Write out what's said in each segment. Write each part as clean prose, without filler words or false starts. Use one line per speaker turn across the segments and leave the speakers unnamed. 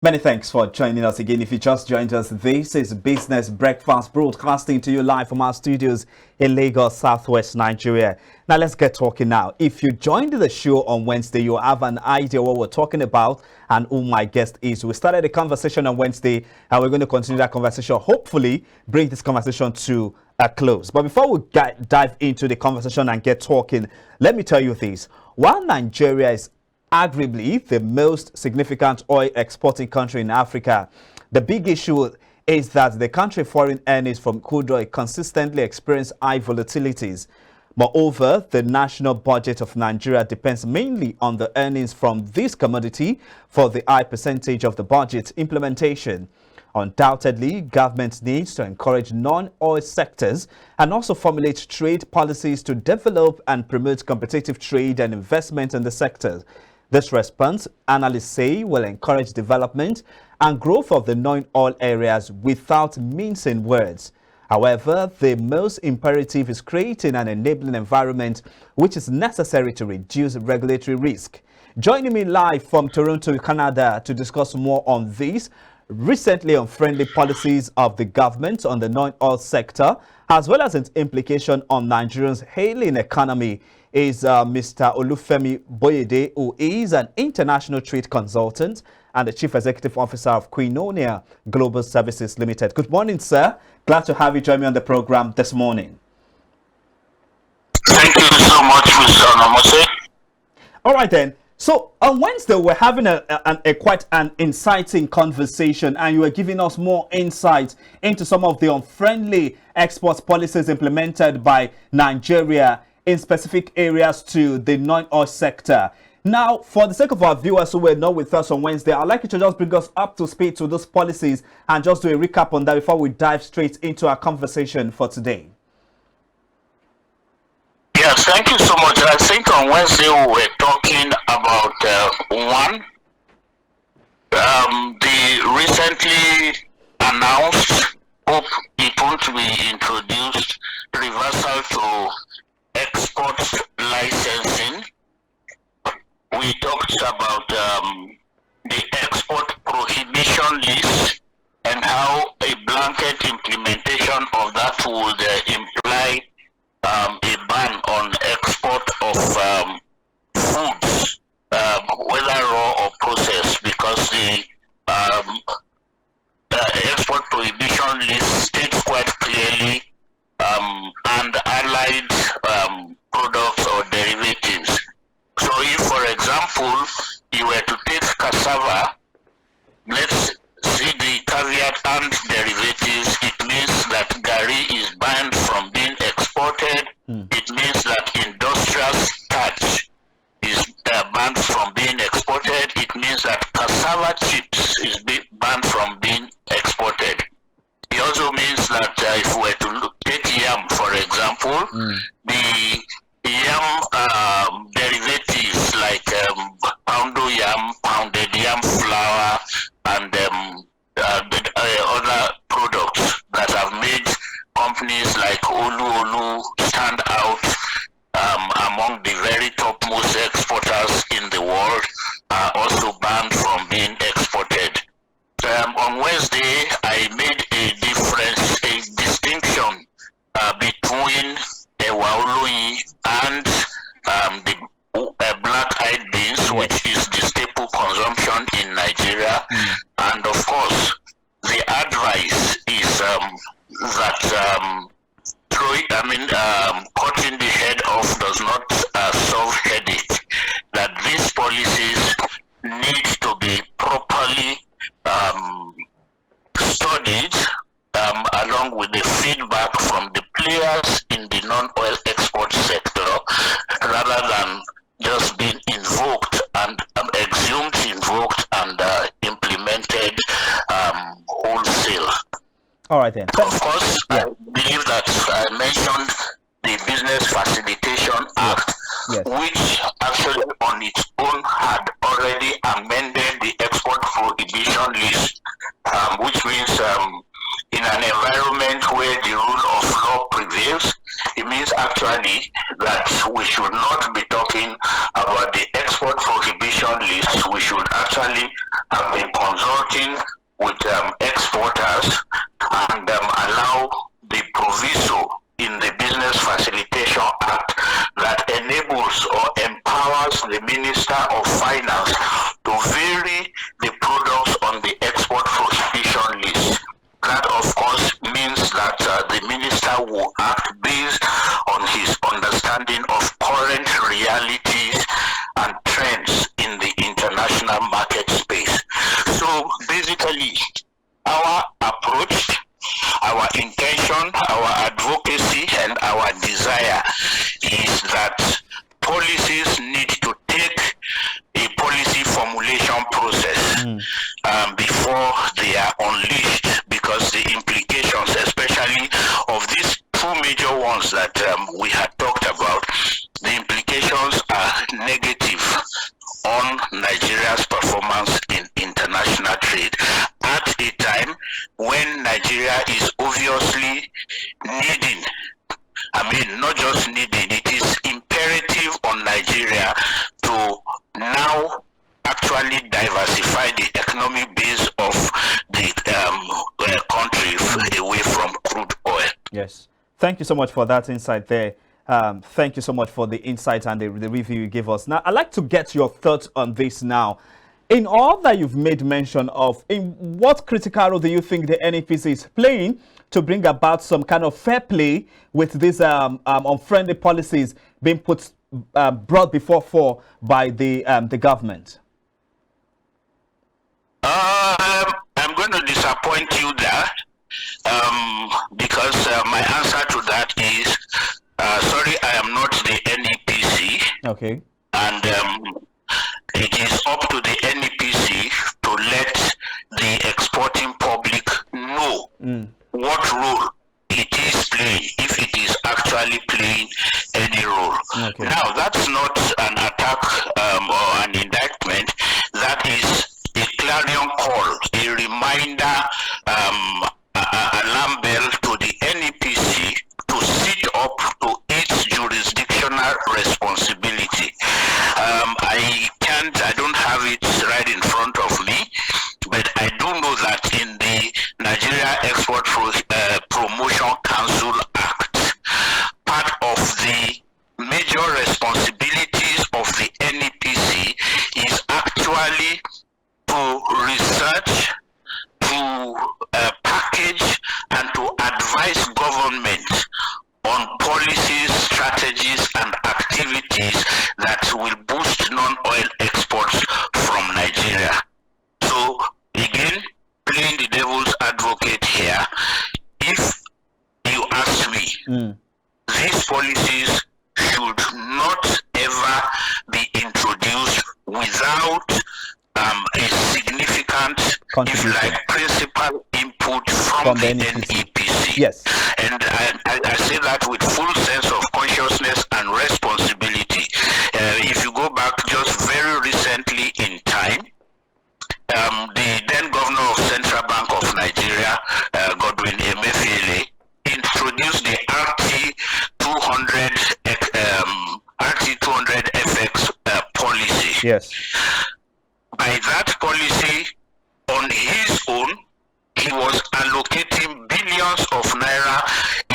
Many thanks for joining us again. If you just joined us, this is Business Breakfast, broadcasting to you live from our studios in Lagos, Southwest Nigeria. Now let's get talking now. If you joined the show on Wednesday, you have an idea what we're talking about and who my guest is. We started a conversation on Wednesday and we're going to continue that conversation. Hopefully bring this conversation to a close. But before we dive into the conversation and get talking, let me tell you this. While Nigeria is arguably the most significant oil exporting country in Africa, the big issue is that the country's foreign earnings from crude oil consistently experience high volatilities. Moreover, the national budget of Nigeria depends mainly on the earnings from this commodity for the high percentage of the budget implementation. Undoubtedly, government needs to encourage non-oil sectors and also formulate trade policies to develop and promote competitive trade and investment in the sector. This response, analysts say, will encourage development and growth of the non-oil areas without mincing words. However, the most imperative is creating an enabling environment which is necessary to reduce regulatory risk. Joining me live from Toronto, Canada to discuss more on this, recently unfriendly policies of the government on the non-oil sector, as well as its implication on Nigerians' hailing economy, is Mr. Olufemi Boyede, who is an international trade consultant and the Chief Executive Officer of Quinonia Global Services Limited. Good morning, sir. Glad to have you join me on the program this morning.
Thank you so much, Mr. Namose.
All right, then. So on Wednesday, we're having a quite an inciting conversation, and you were giving us more insight into some of the unfriendly export policies implemented by Nigeria in specific areas to the non-oil sector. Now, for the sake of our viewers who were not with us on Wednesday, I'd like you to just bring us up to speed to those policies and just do a recap on that before we dive straight into our conversation for today.
Yes, thank you so much. I think on Wednesday we were talking about the recently announced, hope it won't be introduced, reversal to export licensing. We talked about the export prohibition list and how a blanket implementation of that would imply a ban on export of foods, whether raw or processed, because the export prohibition list states quite clearly and allied products or derivatives. So if, for example, you were to take cassava, let's see the caveat and derivatives. It means that gari is banned from being exported. It means that industrial starch is banned from being exported. It means that cassava chips is banned from being exported. It also means that if we were to take yam, for example, the yam derivatives like poundo yam, pounded yam flour, and other products that have made companies like Olu stand out among the very topmost exporters in the world are also banned from being exported. On Wednesday, I made a distinction between Ewaoloi and the black-eyed beans, which is the staple consumption in Nigeria. And of course, the advice is that cutting the head off does not solve headache. That these policies need to be properly studied along with the feedback from the players in the non-oil export sector, rather than just being invoked and invoked and implemented wholesale.
All right then.
Of course, I believe that I mentioned the Business Facilitation Act, which actually on its own had already amended the export prohibition list, which means in an environment where the rule of law prevails, it means actually that we should not be talking about the export prohibition list. We should actually have been consulting with exporters and allow the proviso in the Business Facilitation Act that enables or empowers the Minister of Finance to vary the products on the export prohibition list. That, of course, means that the minister will act based on his understanding of current realities and trends in the international market space. So basically, our approach, our intention, our advocacy, and our desire is that policies need to take a policy formulation process before they are unleashed, because the implications, especially of these two major ones that we had talked about, the implications are negative on Nigeria's performance in international trade at a time when Nigeria is obviously needing, not just needing, it is imperative on Nigeria to now actually diversify the economic base of the country away from crude oil.
Yes. Thank you so much for that insight there. Thank you so much for the insight and the review you give us. Now, I'd like to get your thoughts on this now. In all that you've made mention of, in what critical role do you think the NEPC is playing to bring about some kind of fair play with these unfriendly policies being brought before by the government?
I'm going to disappoint you there because my answer to that is sorry, I am not the NEPC.
Okay.
And it is up to the NEPC to let the exporting public know what role it is playing, if it is actually playing any role.
Okay.
Now, that's not an attack or an indictment. That is a clarion call, a reminder, alarm bell to the NEPC to sit up to its jurisdictional responsibility. I don't have it right in front of me, but I do know that in the Nigeria Export Promotion Council Act, part of the major responsibilities of the NEPC is actually to research, to package, and to advise government on policies, strategies, and activities that will boost non-oil exports from Nigeria. So, again, playing the devil's advocate here, if you ask me, these policies should not ever be introduced without a significant, if you like, principal input from the NEPC.
Yes.
And I say that with full sense of consciousness and responsibility. If you go back just very recently in time, the then governor of Central Bank of Nigeria, Godwin Emefiele, introduced the RT200 FX policy.
Yes.
By that policy, on his own, he was allocating billions of naira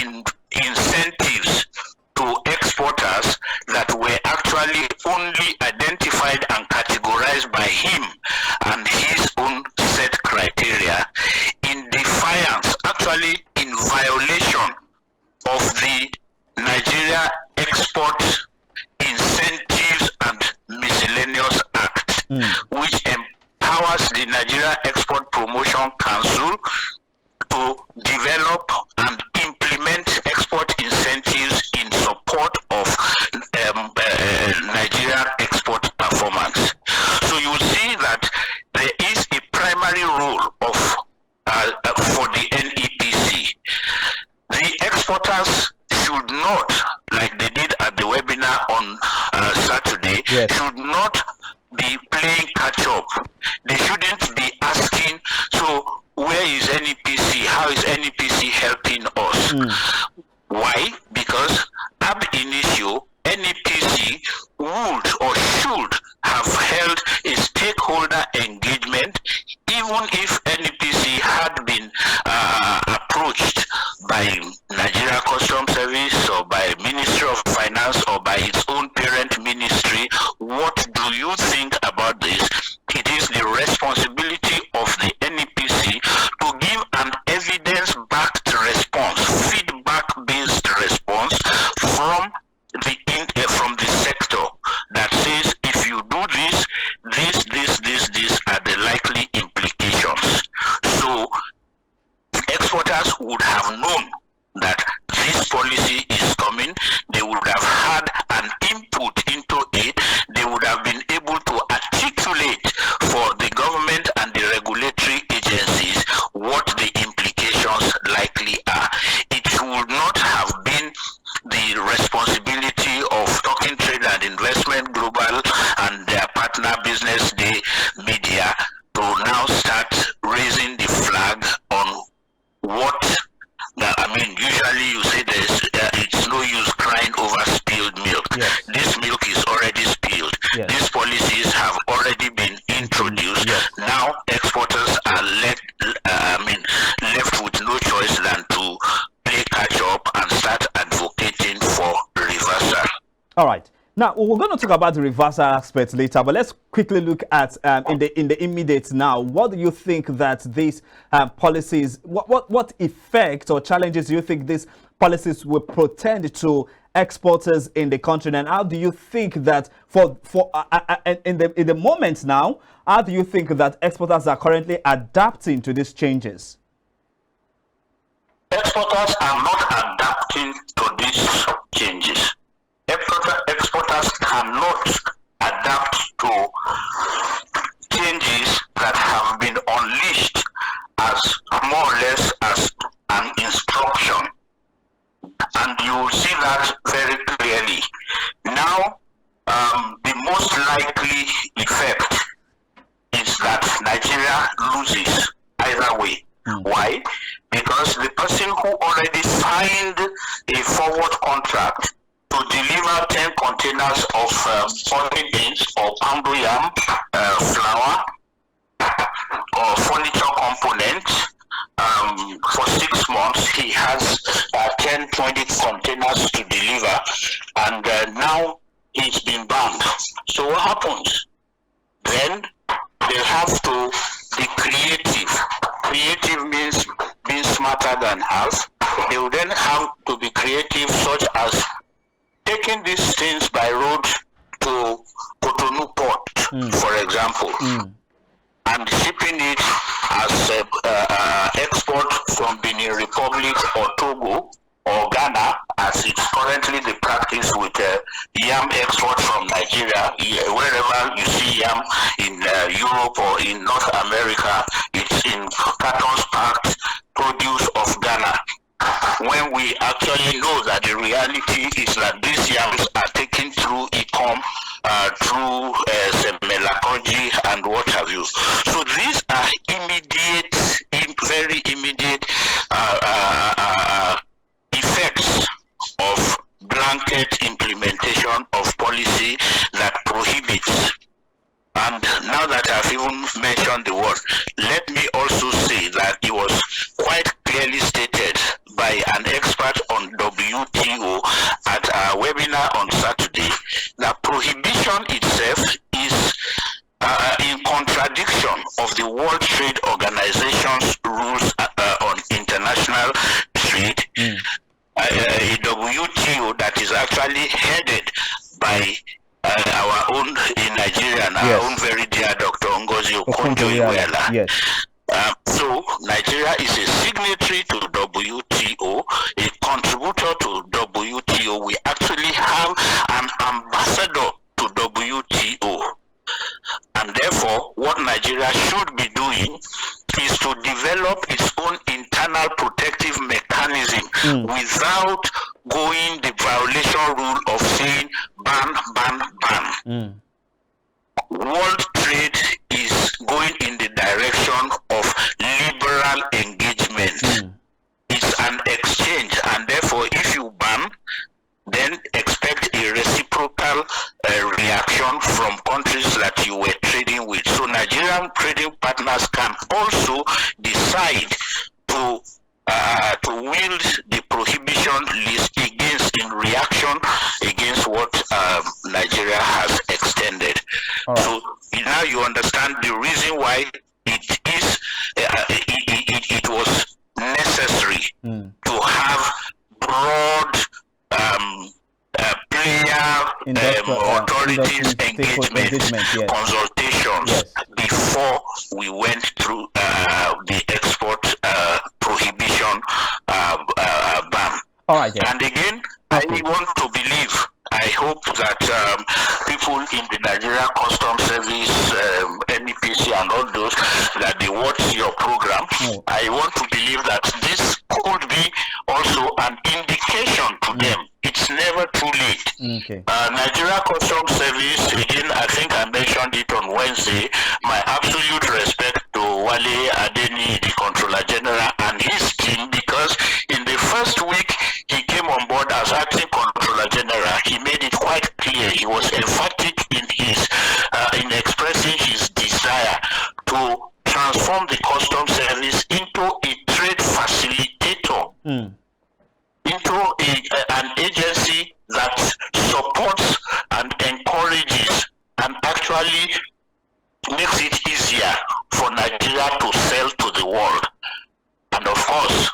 in incentives to exporters that were actually only identified and categorized by him and his own set criteria, in defiance, actually in violation of the Nigeria Export Incentives and Miscellaneous Act, which empowers the Nigeria Export Promotion Council to develop and implement export incentives in support of Nigerian export performance. So you will see that there is a primary role of for the NEPC. The exporters should not, like they did at the webinar on Saturday, should not be playing catch up. They shouldn't be asking, so where is NEPC? How is NEPC helping us? Why? Because ab initio, NEPC would or should have held a stakeholder engagement NEPC had been approached by Nigeria Customs Service or by Ministry of Finance or by its own parent ministry, what do you think about this? It is the responsibility of the NEPC to give an evidence-backed response, feedback-based response from the sector that says if you do this are the likely implications. So exporters would have known that this policy is coming. They would have had an input into it. They would have been able to articulate for the government and the regulatory agencies what the implications likely are. It would not have been the responsibility of Talking Trade and Investment Global and their partner Business Day Media to now start raising the flag on what, usually you say it's no use crying over spilled milk.
Yes.
This milk is already spilled.
Yes.
These policies have already been introduced.
Yes.
Now exporters are left with no choice than to play catch up and start advocating for reversal.
All right. Now we're going to talk about the reversal aspect later, but let's quickly look at in the immediate now. What do you think that these policies, what effect or challenges do you think these policies will portend to exporters in the country, and how do you think that in the moment now, how do you think that exporters are currently adapting to these changes?
Exporters are not adapting to these changes. Exporters cannot adapt to changes that have been unleashed as more or less as an instruction. And you will see that very clearly. Now, the most likely effect is that Nigeria loses either way. Why? Because the person who already signed a forward contract to deliver 10 containers of foreign beans or pound yam, flour, or furniture components, for 6 months, he has 10, 20 containers to deliver, and now he's been banned. So what happens? Then they have to be creative. Creative means being smarter than us. They will then have to be creative, such as taking these things by road to Cotonou Port, for example, and shipping it as export from Benin Republic or Togo or Ghana, as it's currently the practice with yam export from Nigeria. Wherever you see yam in Europe or in North America, it's in cartons packed produce of Ghana. When we actually know that the reality is that these yams are taken through ECOM, through Semelakonji and what have you. So these are very immediate effects of blanket implementation of policy that prohibits. And now that I've even mentioned the word, let me also say that it was quite clearly stated by an expert on WTO at our webinar on Saturday that prohibition itself is in contradiction of the World Trade Organization's rules on international trade. A WTO that is actually headed by our own in Nigeria, and our own very dear Dr. Ngozi Okonjo-Iweala.
Yes.
So Nigeria is a signatory to WTO, a contributor to WTO. We actually have an ambassador to WTO. And therefore, what Nigeria should be doing is to develop its own internal protective mechanism without going the violation rule of saying ban, ban, ban. World trade is going in the direction of liberal engagement. It's an exchange, and therefore if you ban, then expect a reciprocal reaction from countries that you were trading with. So Nigerian trading partners can also repealed the prohibition list in reaction against what Nigeria has extended.
All right.
So now you understand the reason why it was necessary to have broad authorities engagement,
yes.
consultations before we went through the export prohibition ban.
All right,
and again, I want to believe, I hope that people in the Nigeria Customs Service, NEPC and all those, that they watch your program. I want to believe that this could be also an indication to them. It's never too late. Nigeria Customs Service, again, I think I mentioned it on Wednesday, my absolute respect to Wale Adeni, the Controller General, and his team, because in the first week he came on board as acting Controller General, he made it quite clear, he was emphatic in his in expressing his desire to transform the Customs Service into a trade facilitator, into an agency that supports and encourages and actually makes it easier for Nigeria to sell to the world. And of course,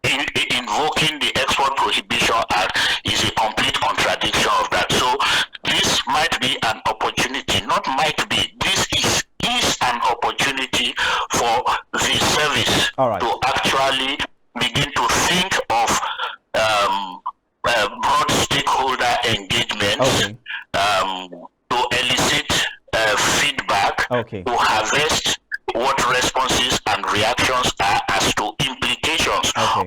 invoking the Export Prohibition Act is a complete contradiction of that. So this might be an opportunity, not might be, this is an opportunity for the service to actually begin to think of broad stakeholder engagements, to elicit feedback, to harvest what responses and reactions are as to implications of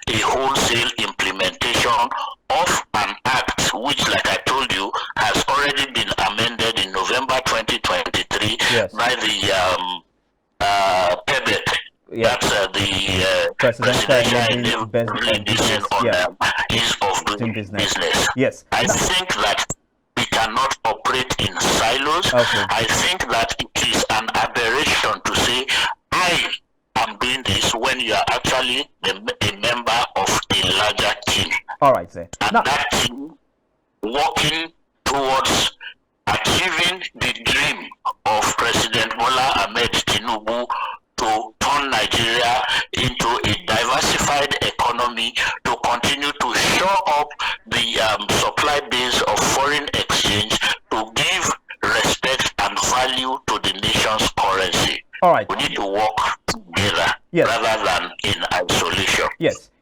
a wholesale implementation of an act which, like I told you, has already been amended in November 2023 by the PEBEC. That's the presidential legislation on ease of doing business.
Yes.
I think that we cannot operate in silos. I think that it is an aberration to say, I am doing this when you are actually a member of a larger team.
All right, sir.
And that team working towards achieving the dream of President Bola Ahmed Tinubu to turn Nigeria into a diversified economy, to continue to shore up the supply base of foreign exchange, to give respect and value to the nation's currency.
All right.
We need to work together rather than in isolation.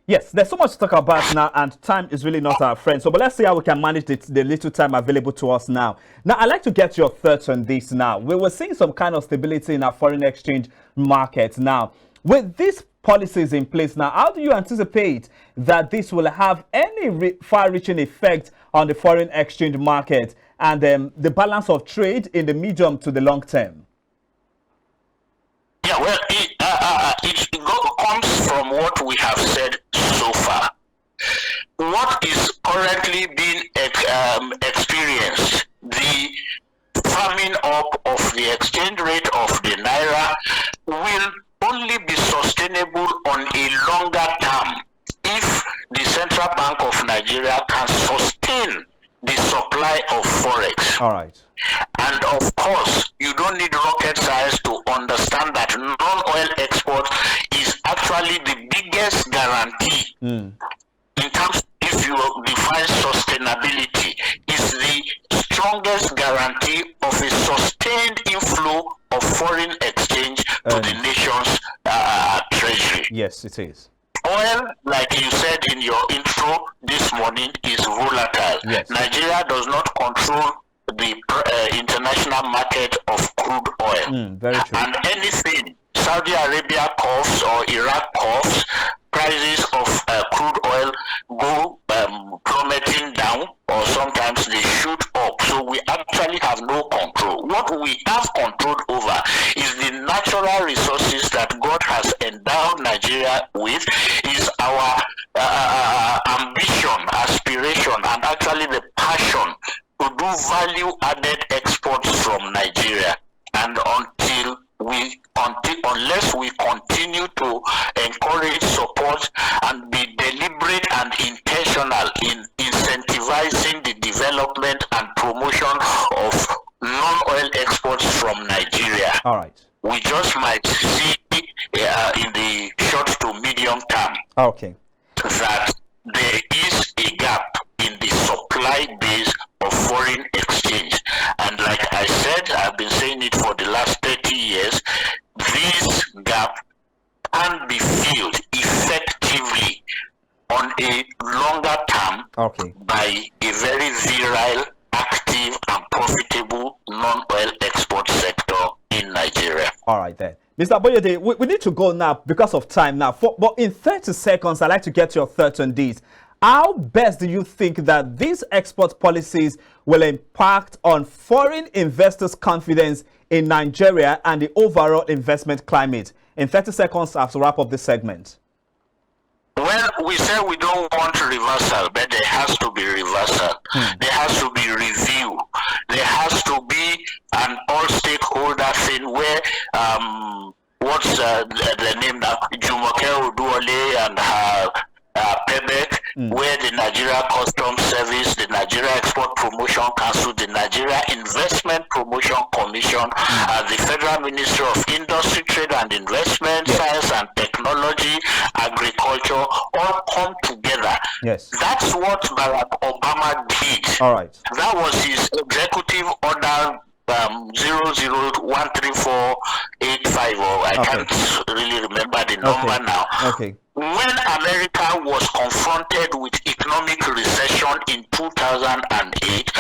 Yes, there's so much to talk about now, and time is really not our friend. So, but let's see how we can manage the little time available to us now. Now, I'd like to get your thoughts on this now. We were seeing some kind of stability in our foreign exchange market now. With these policies in place now, how do you anticipate that this will have any far-reaching effect on the foreign exchange market and the balance of trade in the medium to the long term?
Yeah, well, it comes from what we have said so far. What is currently being experienced, the firming up of the exchange rate of the Naira, will only be sustainable on a longer term if the Central Bank of Nigeria can sustain the supply of Forex.
All right.
And of course, you don't need rocket science to understand that non-oil export is actually the biggest guarantee in terms, if you define sustainability, is the strongest guarantee of a sustained inflow of foreign exchange to the nation's treasury.
Yes, it is.
Oil, like you said in your intro this morning, is volatile.
Yes.
Nigeria does not control the international market of crude oil.
Very true.
And anything Saudi Arabia coughs or Iraq coughs, prices of crude oil go plummeting down, or sometimes they shoot up. So we actually have no control. What we have control over is the natural resources that God has endowed Nigeria with, is our ambition, aspiration, and actually the passion to do value-added exports from Nigeria. And unless we continue to encourage, support, and see in the short to medium term
Okay.
that there is a gap in the supply base of foreign exchange. And like I said, I've been saying it for the last 30 years, this gap can be filled effectively on a longer term by a very virile, active, and profitable non-oil export sector in Nigeria.
All right then. Mr. Boyede, we need to go now because of time now. But in 30 seconds, I'd like to get your thoughts on this. How best do you think that these export policies will impact on foreign investors' confidence in Nigeria and the overall investment climate? In 30 seconds, I have to wrap up this segment.
Well, we said we don't want reversal, but there has to be reversal. There has to be review. There has to be an all-stakeholder thing where, what's the name now? Jumoke Oduole and her PEBEC, where the Nigeria Customs Service, the Nigeria Export Promotion Council, the Nigeria Investment Promotion Commission, the Federal Ministry of Industry, Trade and Investment, Science and Technology, Agriculture, all come together.
Yes.
That's what Barack Obama did.
All right.
That was his executive order 0013485, or I can't really remember the number now.
Okay.
When America was confronted with economic recession in 2008,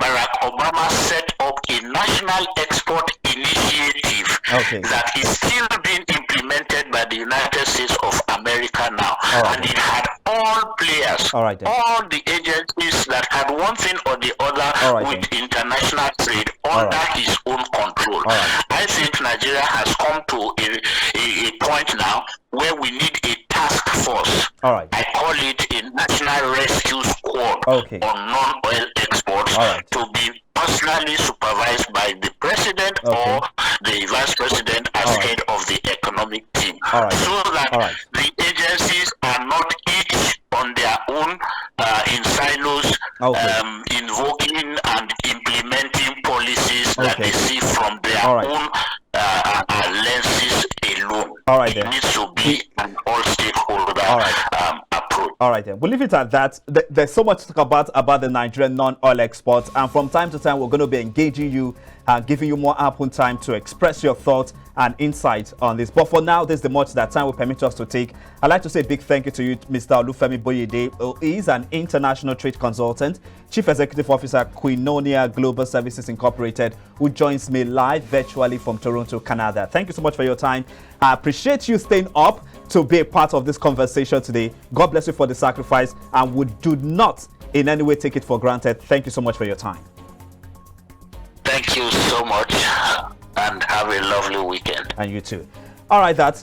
Barack Obama set up a national export initiative that is still being implemented by the United States of America now. And it had all players, all the agencies that had one thing or the other with international trade under his own control. I think Nigeria has come to a point now where we need a task force. I call it a national rescue squad on non-oil exports to be personally supervised by the president or the vice president as head of the economic team, so that the agencies are not each on their own in silos, invoking and implementing policies that they see from their own lenses alone. It needs to be an all-stakeholder approach.
All right, then. We'll leave it at that. There's so much to talk about the Nigerian non-oil exports, and from time to time, we're going to be engaging you and giving you more ample time to express your thoughts and insights on this. But for now, there's the much that time will permit us to take. I'd like to say a big thank you to you, Mr. Olufemi Boyede, who is an international trade consultant, Chief Executive Officer, Quinonia Global Services Incorporated, who joins me live virtually from Toronto, Canada. Thank you so much for your time. I appreciate you staying up to be a part of this conversation today. God bless you for the sacrifice, and we do not in any way take it for granted. Thank you so much for your time.
Thank you so much, and have a lovely weekend.
And you too. All right, that's